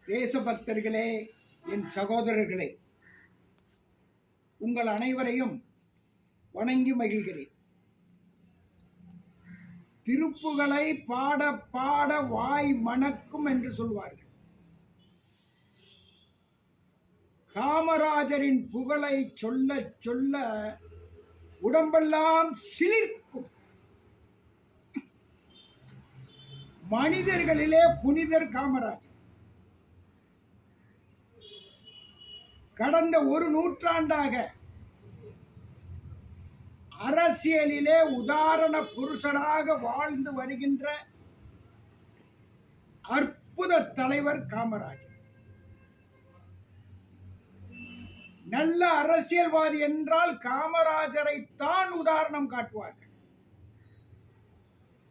தேசபக்தர்களே, என் சகோதரர்களே, உங்கள் அனைவரையும் வணங்கி மகிழ்கிறேன். திருப்புகளை பாட பாட வாய் மணக்கும் என்று சொல்வார்கள். காமராஜரின் புகழை சொல்ல சொல்ல உடம்பெல்லாம் சிலிர்க்கும். மனிதர்களிலே புனிதர் காமராஜர். கடந்த ஒரு நூற்றாண்டாக அரசியலிலே உதாரண புருஷராக வாழ்ந்து வருகின்ற அற்புத தலைவர் காமராஜர். நல்ல அரசியல்வாதி என்றால் காமராஜரை தான் உதாரணம் காட்டுவார்கள்.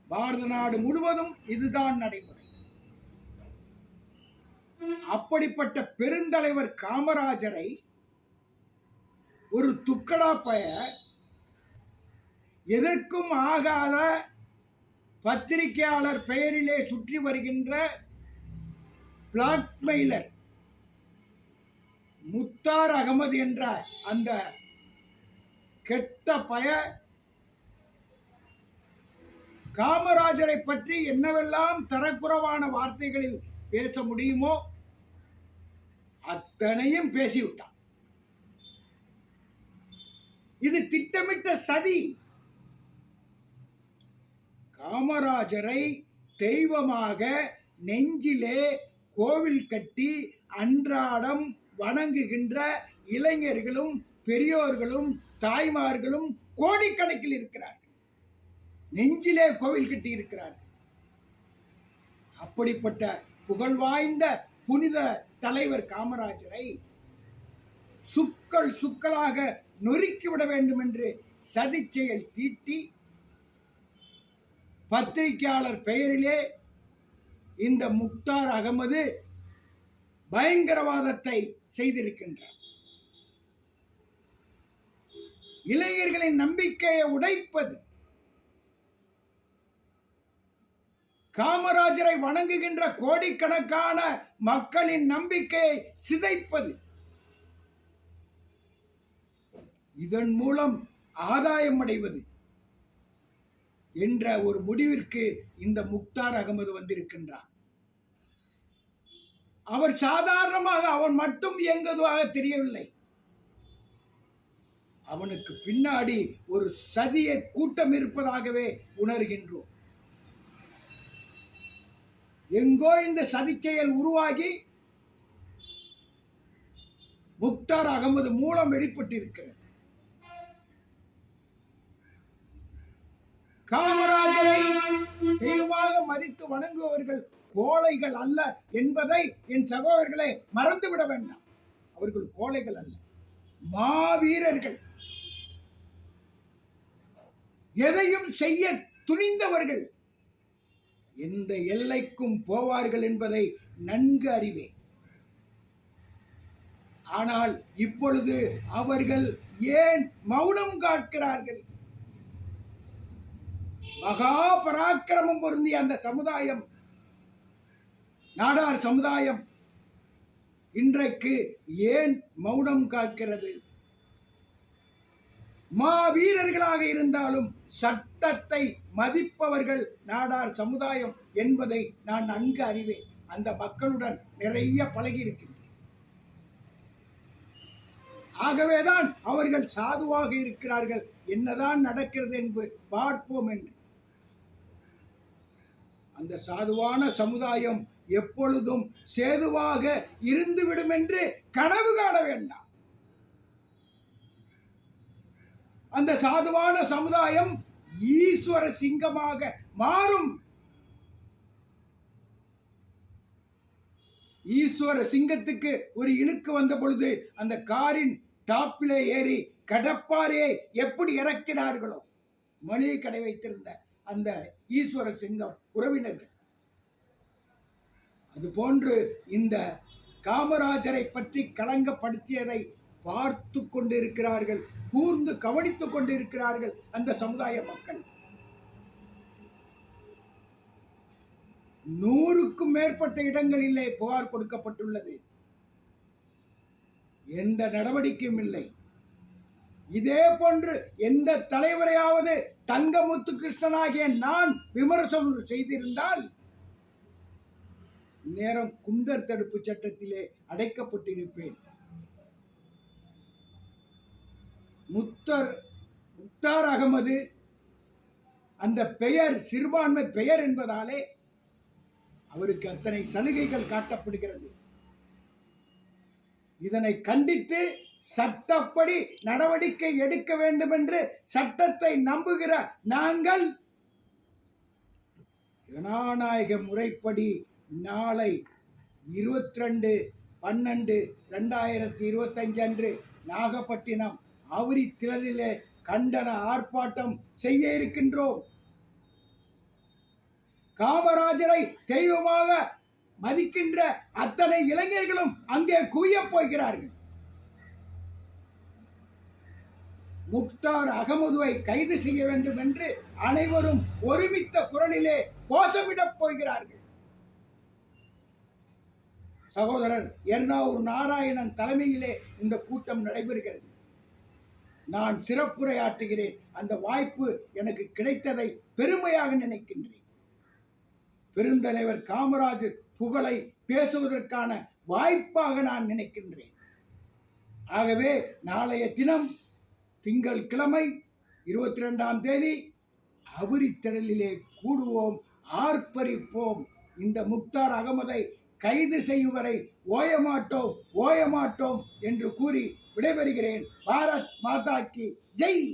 பாரத நாடு முழுவதும் இதுதான் நடைமுறை. அப்படிப்பட்ட பெருந்தலைவர் காமராஜரை ஒரு துக்கடா பய, எதற்கும் ஆகாத பத்திரிகையாளர் பெயரிலே சுற்றி வருகின்ற பிளாக்மெயிலர் முக்தார் அகமது என்ற அந்த கெட்ட பய காமராஜரை பற்றி என்னவெல்லாம் தரக்குறைவான வார்த்தைகளில் பேச முடியுமோ அத்தனையும் பேசிவிட்டான். இது திட்டமிட்ட சதி. காமராஜரை தெய்வமாக நெஞ்சிலே கோவில் கட்டி அன்றாடம் வணங்குகின்ற இளைஞர்களும் பெரியோர்களும் தாய்மார்களும் கோடிக்கணக்கில் இருக்கிறார்கள். நெஞ்சிலே கோவில் கட்டி இருக்கிறார்கள். அப்படிப்பட்ட புகழ் வாய்ந்த புனித தலைவர் காமராஜரை சுக்களாக நொறுக்கிவிட வேண்டும் என்று சதி செயல் தீட்டி பத்திரிகையாளர் பெயரிலே இந்த முக்தார் அகமது பயங்கரவாதத்தை செய்திருக்கின்றார். இளைஞர்களின் நம்பிக்கையை உடைப்பது, காமராஜரை வணங்குகின்ற கோடிக்கணக்கான மக்களின் நம்பிக்கையை சிதைப்பது, இதன் மூலம் ஆதாயம் அடைவது என்ற ஒரு முடிவிற்கு இந்த முக்தார் அகமது வந்திருக்கின்றார். அவர் சாதாரணமாக அவன் மட்டும் இயங்குவதாக தெரியவில்லை. அவனுக்கு பின்னாடி ஒரு சதிய கூட்டம் இருப்பதாகவே உணர்கின்றோம். எங்கோ இந்த சதி செயல் உருவாகி முக்தார் அகமது மூலம் வெளிப்பட்டிருக்கிறது. காமராஜரை தெய்வமாக மதித்து வணங்குபவர்கள் கோழைகள் அல்ல என்பதை என் சகோதரர்களை மறந்துவிட வேண்டாம். அவர்கள் கோழைகள் அல்ல, மாவீரர்கள். எதையும் செய்ய துணிந்தவர்கள். எந்த எல்லைக்கும் போவார்கள் என்பதை நன்கு அறிவேன். ஆனால் இப்பொழுது அவர்கள் ஏன் மௌனம் காக்கிறார்கள்? மகா பராக்கிரமம் பொருந்திய அந்த சமுதாயம், நாடார் சமுதாயம் இன்றைக்கு ஏன் மௌனம் காக்கிறது? மாவீரர்களாக இருந்தாலும் சட்டத்தை மதிப்பவர்கள் நாடார் சமுதாயம் என்பதை நான் நன்கு அறிவேன். அந்த மக்களுடன் நிறைய பழகி இருக்கின்றனர். ஆகவேதான் அவர்கள் சாதுவாக இருக்கிறார்கள். என்னதான் நடக்கிறது என்று பார்ப்போம் என்று. அந்த சாதுவான சமுதாயம் எப்பொழுதும் சேதுவாக இருந்துவிடும் என்று கனவு காண வேண்டாம். அந்த சாதுவான சமுதாயம் ஈஸ்வர சிங்கமாக மாறும். ஈஸ்வர சிங்கத்துக்கு ஒரு இழுக்கு வந்த பொழுது அந்த காரின் டாப்பிலே ஏறி கடப்பாறையை எப்படி இறக்கினார்களோ, மளிகை கடை வைத்திருந்த அந்த ஈஸ்வர சிங்கம் உறவினர்கள், அதுபோன்று இந்த காமராஜரை பற்றி களங்கப்படுத்தியதை பார்த்து கொண்டிருக்கிறார்கள், கூர்ந்து கவனித்துக் கொண்டிருக்கிறார்கள் அந்த சமுதாய மக்கள். 100க்கும் மேற்பட்ட இடங்களிலே புகார் கொடுக்கப்பட்டுள்ளது. எந்த நடவடிக்கையும் இல்லை. இதே போன்று எந்த தலைவரையாவது தங்கமுத்து கிருஷ்ணனாகிய நான் விமர்சனம் செய்திருந்தால் நேரம் குண்டர் தடுப்பு சட்டத்திலே அடைக்கப்பட்டிருப்பேன். முக்தார் அகமது அந்த பெயர் சிறுபான்மை பெயர் என்பதாலே அவருக்கு அத்தனை சலுகைகள் காட்டப்படுகிறது. இதனை கண்டித்து சட்டப்படி நடவடிக்கை எடுக்க வேண்டும் என்று சட்டத்தை நம்புகிற நாங்கள் ஜனநாயக முறைப்படி நாளை 22/12/2025 அன்று நாகப்பட்டினம் ஆவரி திடலிலே கண்டன ஆர்ப்பாட்டம் செய்ய இருக்கின்றோம். காமராஜரை தெய்வமாக மதிக்கின்ற அத்தனை இளைஞர்களும் அங்கே குவியப் போகிறார்கள். முக்தார் அகமதுவை கைது செய்ய வேண்டும் என்று அனைவரும் ஒருமித்த குரலிலே கோஷமிடப் போகிறார்கள். சகோதரர் எர்ணாவூர் நாராயணன் தலைமையிலே இந்த கூட்டம் நடைபெறுகிறது. நான் சிறப்புரையாற்றுகிறேன். அந்த வாய்ப்பு எனக்கு கிடைத்ததை பெருமையாக நினைக்கின்றேன். பெருந்தலைவர் காமராஜர் புகழை பேசுவதற்கான வாய்ப்பாக நான் நினைக்கின்றேன். ஆகவே நாளைய தினம் திங்கட்கிழமை 22ஆம் தேதி ஆவரித்திடலிலே கூடுவோம், ஆர்ப்பரிப்போம். இந்த முக்தார் அகமதை கைது செய்யும் வரை ஓயமாட்டோம் என்று கூறி விடைபெறுகிறேன். பாரத் மாதா கி ஜெய்.